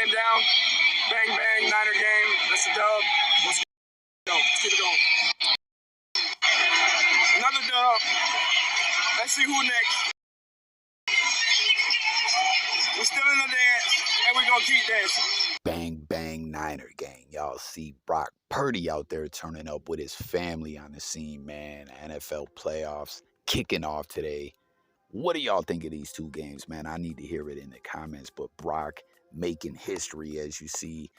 game down. Bang, bang, Niner game. That's a dub. Let's go. Let's keep it going. Another dub. Let's see who next. We're still in the dance, and we're going to keep dancing. Bang, bang, Niner gang. Y'all see Brock Purdy out there turning up with his family on the scene, man. NFL playoffs kicking off today. What do y'all think of these two games, man? I need to hear it in the comments. But Brock making history, as you see.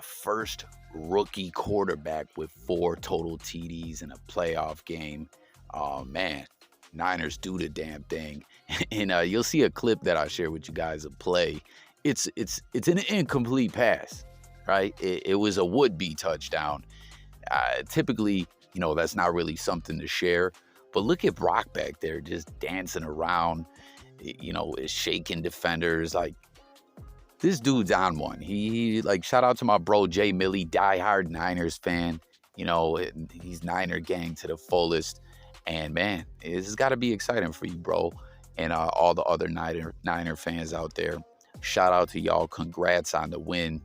First rookie quarterback with 4 total TDs in a playoff game. Oh, man. Niners do the damn thing. And you'll see a clip that I'll share with you guys of play. It's an incomplete pass, right? It was a would-be touchdown. Typically, you know, that's not really something to share. But look at Brock back there just dancing around, you know, shaking defenders. Like, this dude's on one. He like, shout out to my bro, Jay Millie, diehard Niners fan. You know, he's Niner gang to the fullest. And, man, this has got to be exciting for you, bro, and all the other Niner fans out there. Shout out to y'all. Congrats on the win.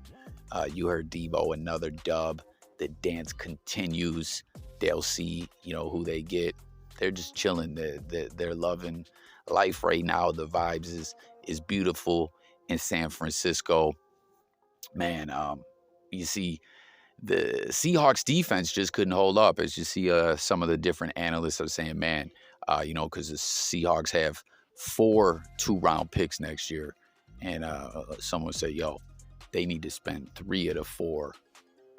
You heard Debo, another dub. The dance continues. They'll see, you know, who they get. They're just chilling. They're loving life right now. The vibes is beautiful in San Francisco. Man, you see the Seahawks defense just couldn't hold up. As you see, some of the different analysts are saying, man, you know, because the Seahawks have 4 2-round picks next year. And someone said, yo, they need to spend 3 of the 4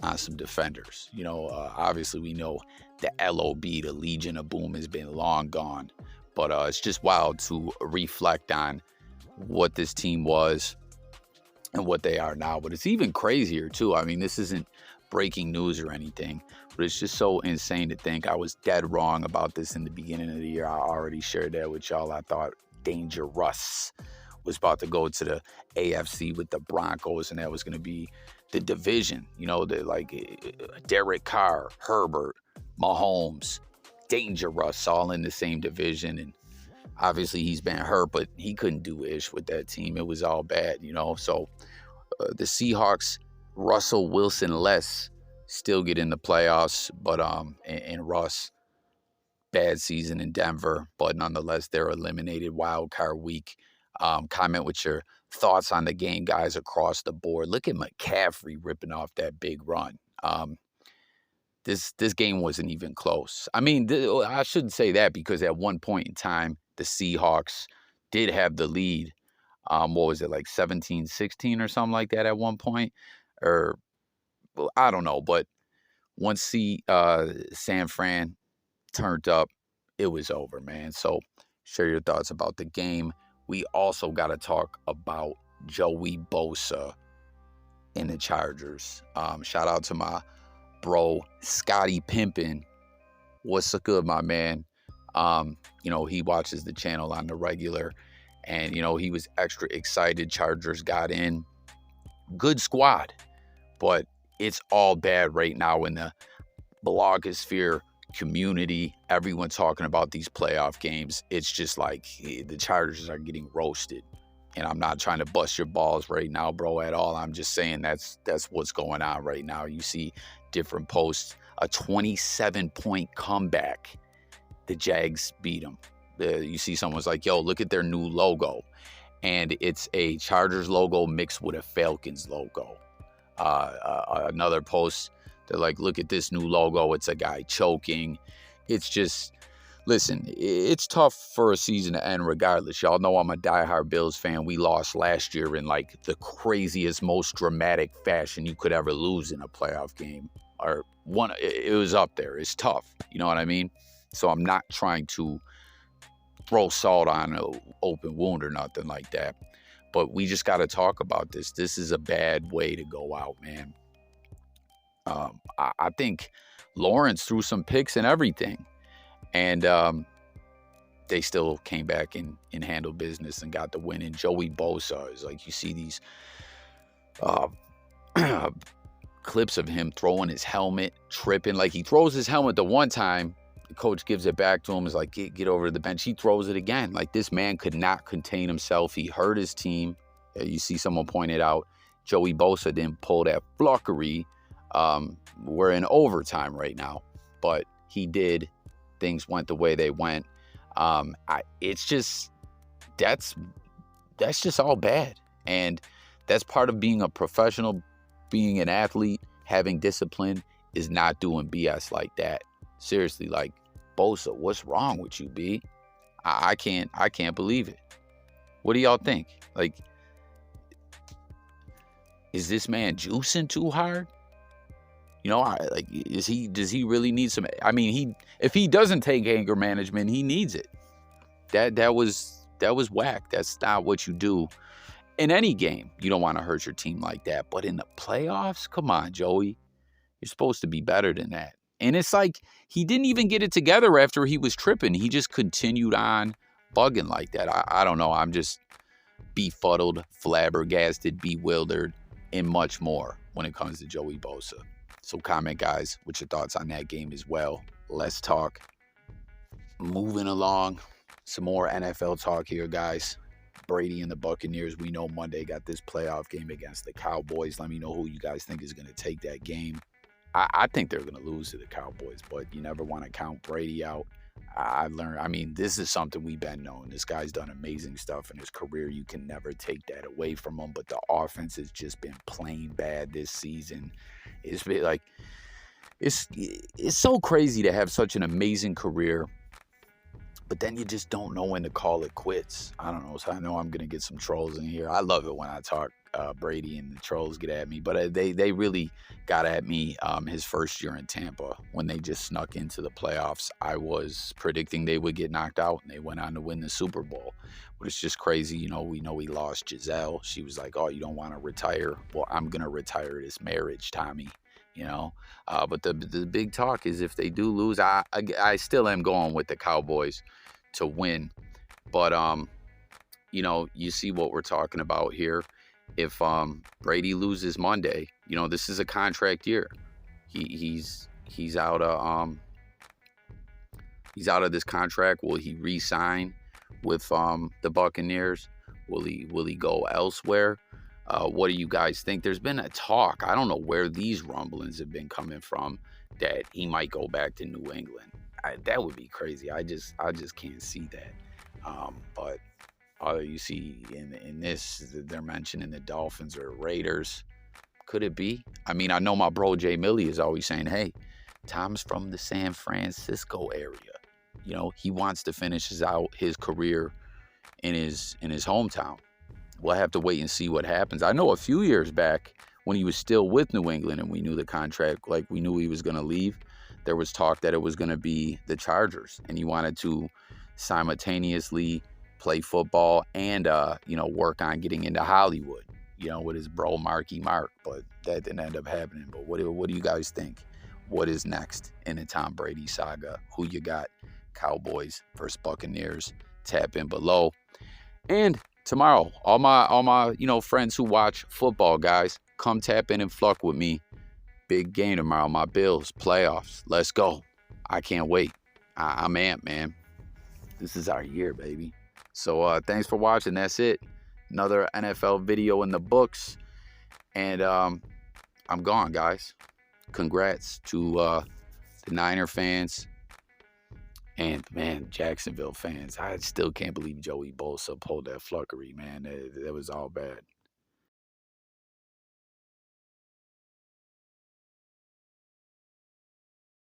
on some defenders. You know, obviously we know the LOB, the Legion of Boom, has been long gone. But it's just wild to reflect on what this team was and what they are now. But it's even crazier, too. I mean, this isn't breaking news or anything, but it's just so insane to think I was dead wrong about this in the beginning of the year. I already shared that with y'all. I thought Dangerous was about to go to the AFC with the Broncos, and that was going to be the division. You know, Derek Carr, Herbert, Mahomes, Dangerous, all in the same division. And obviously he's been hurt, but he couldn't do ish with that team. It was all bad, you know. So the Seahawks, Russell Wilson-less, still get in the playoffs, but and Russ, bad season in Denver, but nonetheless they're eliminated wild card week. Comment with your thoughts on the game, guys, across the board. Look at McCaffrey ripping off that big run. This game wasn't even close. I mean, I shouldn't say that, because at one point in time, the Seahawks did have the lead. What was it, like 17-16 or something like that at one point? Or, well, I don't know. But once San Fran turned up, it was over, man. So share your thoughts about the game. We also got to talk about Joey Bosa in the Chargers. Shout out to my bro, Scotty Pimpin. What's so good, my man? You know, he watches the channel on the regular, and, you know, he was extra excited. Chargers got in. Good squad, but it's all bad right now in the blogosphere community. Everyone talking about these playoff games. It's just like the Chargers are getting roasted. And I'm not trying to bust your balls right now, bro, at all. I'm just saying that's what's going on right now. You see different posts. A 27-point comeback. The Jags beat them. You see someone's like, yo, look at their new logo. And it's a Chargers logo mixed with a Falcons logo. Another post, they're like, look at this new logo. It's a guy choking. It's just, listen, it's tough for a season to end regardless. Y'all know I'm a diehard Bills fan. We lost last year in like the craziest, most dramatic fashion you could ever lose in a playoff game. Or one, it was up there. It's tough. You know what I mean? So I'm not trying to throw salt on an open wound or nothing like that. But we just got to talk about this. This is a bad way to go out, man. I think Lawrence threw some picks and everything. And they still came back and handled business and got the win. And Joey Bosa is like, you see these clips of him throwing his helmet, tripping. Like, he throws his helmet the one time, the coach gives it back to him, is like, get over to the bench. He throws it again. Like, this man could not contain himself. He hurt his team. You see someone pointed out, Joey Bosa didn't pull that flockery. We're in overtime right now, but he did. Things went the way they went. It's just that's just all bad, and that's part of being a professional, being an athlete, having discipline is not doing BS like that. Seriously, like, Bosa, what's wrong with you, B? I can't believe it. What do y'all think? Like, is this man juicing too hard? You know, does he really need some? I mean, if he doesn't take anger management, he needs it. That was whack. That's not what you do in any game. You don't want to hurt your team like that. But in the playoffs, come on, Joey, you're supposed to be better than that. And it's like he didn't even get it together after he was tripping. He just continued on bugging like that. I don't know. I'm just befuddled, flabbergasted, bewildered, and much more when it comes to Joey Bosa. So comment, guys, with your thoughts on that game as well. Let's talk. Moving along, some more NFL talk here, guys. Brady and the Buccaneers, we know Monday got this playoff game against the Cowboys. Let me know who you guys think is going to take that game. I think they're going to lose to the Cowboys, but you never want to count Brady out. This is something we've been known. This guy's done amazing stuff in his career. You can never take that away from him, but the offense has just been plain bad this season. It's been like, it's so crazy to have such an amazing career, but then you just don't know when to call it quits. I don't know. So I know I'm going to get some trolls in here. I love it when I talk Brady and the trolls get at me, but they really got at me his first year in Tampa when they just snuck into the playoffs. I was predicting they would get knocked out, and they went on to win the Super Bowl. But it's just crazy. You know, we know he lost Giselle. She was like, oh, you don't want to retire? Well, I'm going to retire this marriage, Tommy. You know, but the big talk is if they do lose, I still am going with the Cowboys to win. But, you know, you see what we're talking about here. If Brady loses Monday, you know, this is a contract year. He's out of this contract. Will he re-sign with the Buccaneers? Will he go elsewhere? What do you guys think? There's been a talk. I don't know where these rumblings have been coming from that he might go back to New England. That would be crazy. I just can't see that. But you see in this, they're mentioning the Dolphins or Raiders. Could it be? I mean, I know my bro Jay Millie is always saying, hey, Tom's from the San Francisco area. You know, he wants to finish out his career in his hometown. We'll have to wait and see what happens. I know a few years back when he was still with New England and we knew the contract, like we knew he was going to leave, there was talk that it was going to be the Chargers, and he wanted to simultaneously play football and, you know, work on getting into Hollywood, you know, with his bro Marky Mark, but that didn't end up happening. But what do you guys think? What is next in the Tom Brady saga? Who you got? Cowboys versus Buccaneers? Tap in below. And tomorrow, all my you know, friends who watch football, guys, come tap in and fluck with me. Big game tomorrow. My Bills, playoffs. Let's go. I can't wait. I'm amped, man. This is our year, baby. So thanks for watching. That's it. Another NFL video in the books. And I'm gone, guys. Congrats to the Niner fans. And, man, Jacksonville fans. I still can't believe Joey Bosa pulled that flunkery, man. That was all bad.